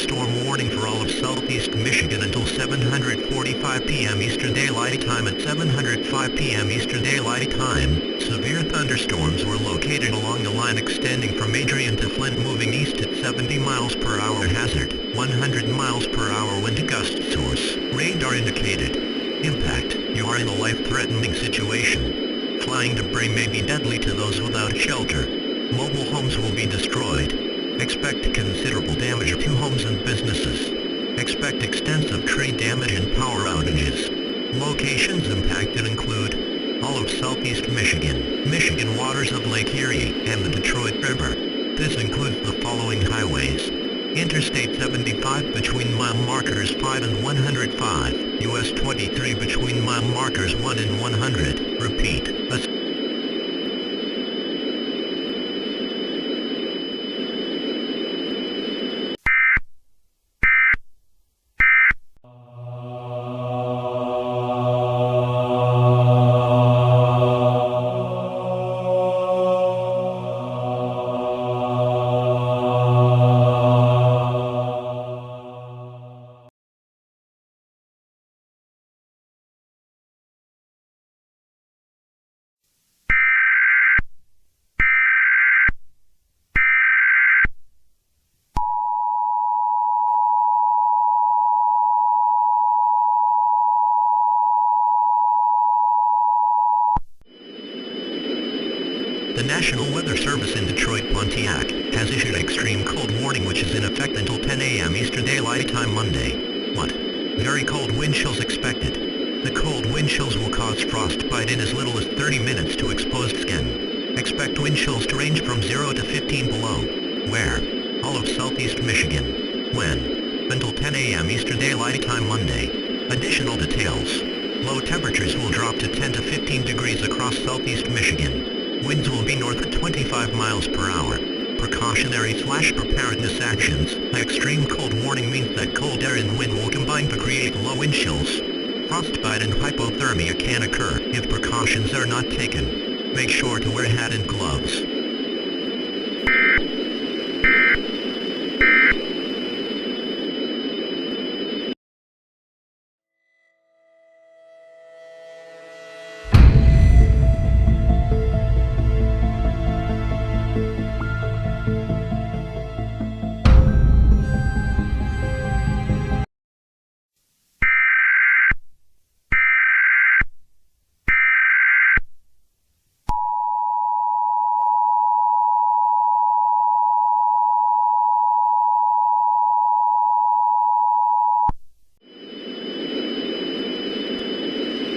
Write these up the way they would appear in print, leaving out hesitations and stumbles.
thunderstorm warning for all of southeast Michigan until 7:45 p.m. Eastern Daylight Time. At 7:05 p.m. Eastern Daylight Time, severe thunderstorms were located along the line extending from Adrian to Flint, moving east at 70 miles per hour hazard, 100 miles per hour wind gust source. Radar indicated. Impact: you are in a life-threatening situation. Flying debris may be deadly to those without shelter. Mobile homes will be destroyed. Expect considerable damage to homes and businesses. Expect extensive tree damage and power outages. Locations impacted include all of southeast Michigan, Michigan waters of Lake Erie, and the Detroit River. This includes the following highways: Interstate 75 between mile markers 5 and 105, US 23 between mile markers 1 and 100. Repeat. The National Weather Service in Detroit, Pontiac, has issued an extreme cold warning which is in effect until 10 a.m. Eastern Daylight Time Monday. What? Very cold wind chills expected. The cold wind chills will cause frostbite in as little as 30 minutes to exposed skin. Expect wind chills to range from 0 to 15 below. Where? All of southeast Michigan. When? Until 10 a.m. Eastern Daylight Time Monday. Additional details. Low temperatures will drop to 10 to 15 degrees across southeast Michigan. Winds will be north at 25 miles per hour. Precautionary/preparedness actions. The extreme cold warning means that cold air and wind will combine to create low wind chills. Frostbite and hypothermia can occur if precautions are not taken. Make sure to wear a hat and gloves.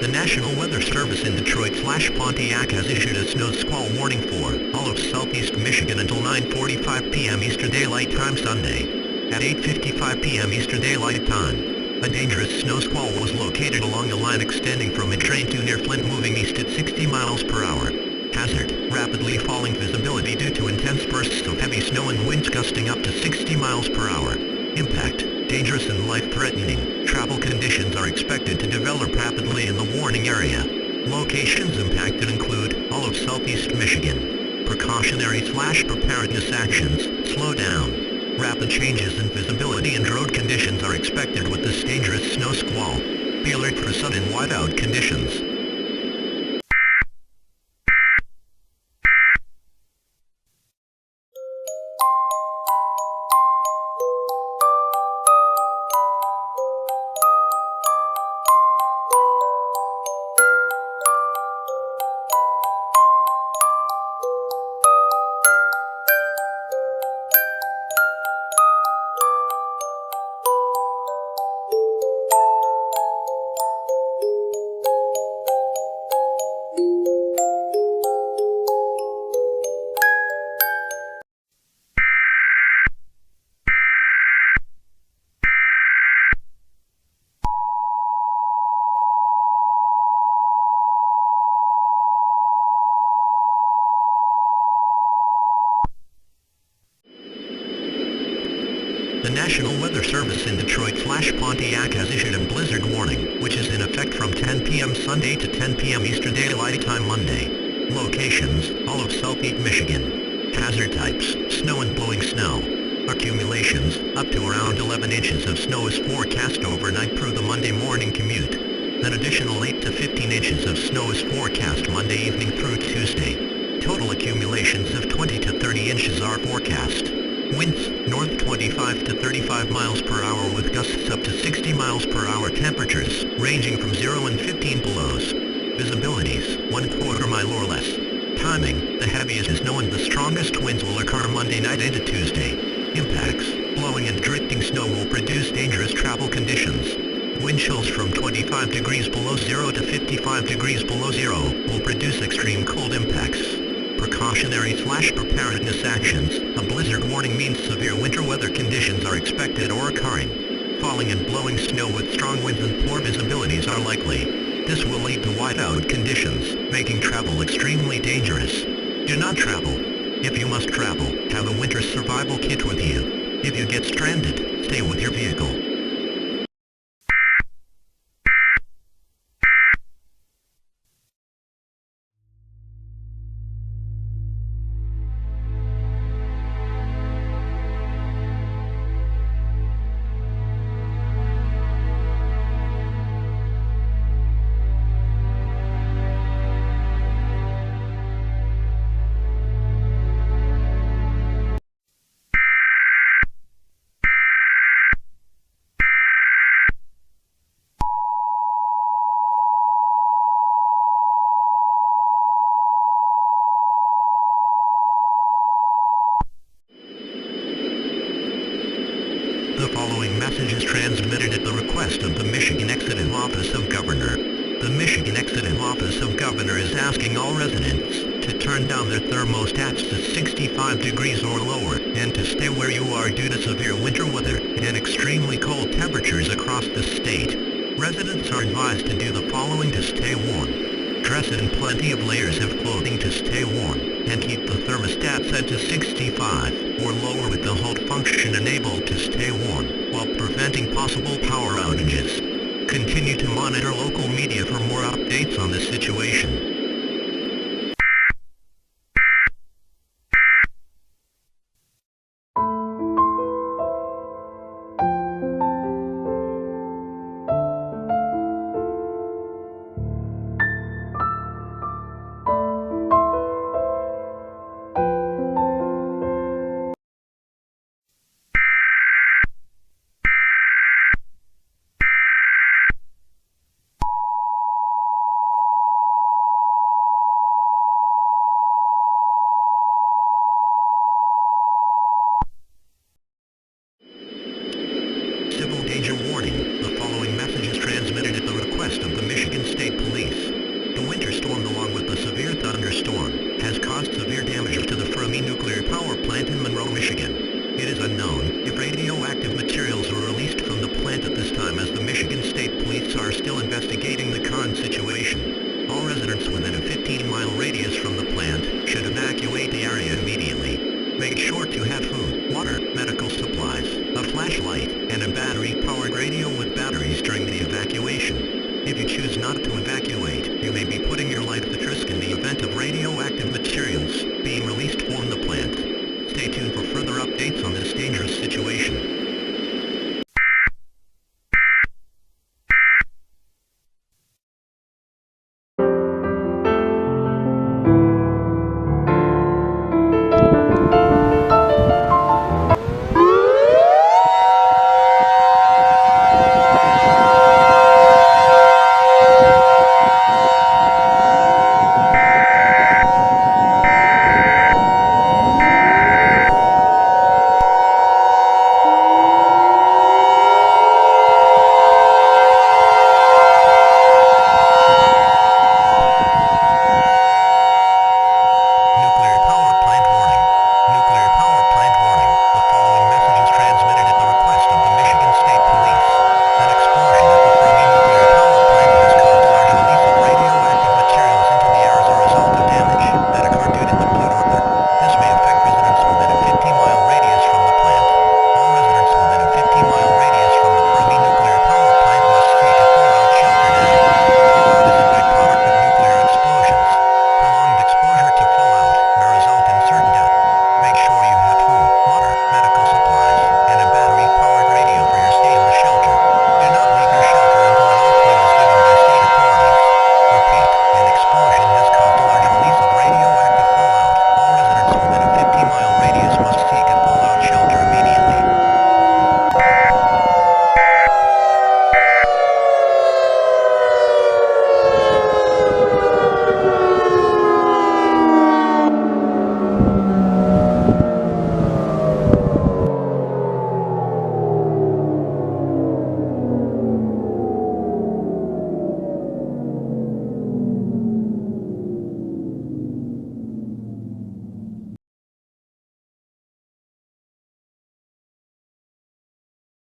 The National Weather Service in Detroit/Pontiac has issued a snow squall warning for all of southeast Michigan until 9:45 p.m. Eastern Daylight Time Sunday. At 8:55 p.m. Eastern Daylight Time, a dangerous snow squall was located along the line extending from Adrian to near Flint, moving east at 60 miles per hour. Hazard: rapidly falling visibility due to intense bursts of heavy snow and winds gusting up to 60 miles per hour. Impact: dangerous and life-threatening. Travel conditions are expected to develop rapidly in the warning area. Locations impacted include all of southeast Michigan. Precautionary/preparedness actions. Slow down. Rapid changes in visibility and road conditions are expected with this dangerous snow squall. Be alert for sudden whiteout conditions. The National Weather Service in Detroit/Pontiac has issued a blizzard warning, which is in effect from 10 p.m. Sunday to 10 p.m. Eastern Daylight Time Monday. Locations: all of southeast Michigan. Hazard types: snow and blowing snow. Accumulations, up to around 11 inches of snow is forecast overnight through the Monday morning commute. An additional 8 to 15 inches of snow is forecast Monday evening through Tuesday. Total accumulations of 20 to 30 inches are forecast. Winds, north 25 to 35 miles per hour with gusts up to 60 miles per hour. Temperatures, ranging from 0 and 15 belows. Visibilities, 1/4 mile or less. Timing, the heaviest snow and the strongest winds will occur Monday night into Tuesday. Impacts, blowing and drifting snow will produce dangerous travel conditions. Wind chills from 25 degrees below zero to 55 degrees below zero will produce extreme cold impacts. Precautionary/preparedness actions. A blizzard warning means severe winter weather conditions are expected or occurring. Falling and blowing snow with strong winds and poor visibilities are likely. This will lead to whiteout conditions, making travel extremely dangerous. Do not travel. If you must travel, have a winter survival kit with you. If you get stranded, stay with your vehicle. The following message is transmitted at the request of the Michigan Executive Office of Governor. The Michigan Executive Office of Governor is asking all residents to turn down their thermostats to 65 degrees or lower and to stay where you are due to severe winter weather and extremely cold temperatures across the state. Residents are advised to do the following to stay warm. Dress in plenty of layers of clothing to stay warm, and keep the thermostat set to 65 or lower with the hold function enabled to stay warm, while preventing possible power outages. Continue to monitor local media for more updates on this situation. Civil danger warning. The following message is transmitted at the request of the Michigan State Police. The winter storm along with the severe thunderstorm has caused severe damage to the Fermi nuclear power plant in Monroe, Michigan. It is unknown if radioactive materials were released from the plant at this time, as the Michigan State Police are still investigating the current situation. All residents within a 15-mile radius from the plant should evacuate the area immediately. Make sure to have food, water, medical supplies, a flashlight, and a battery-powered radio with batteries during the evacuation. If you choose not to evacuate, you may be putting your life at risk in the event of radioactive materials being released from the plant. Stay tuned for further updates on this dangerous situation.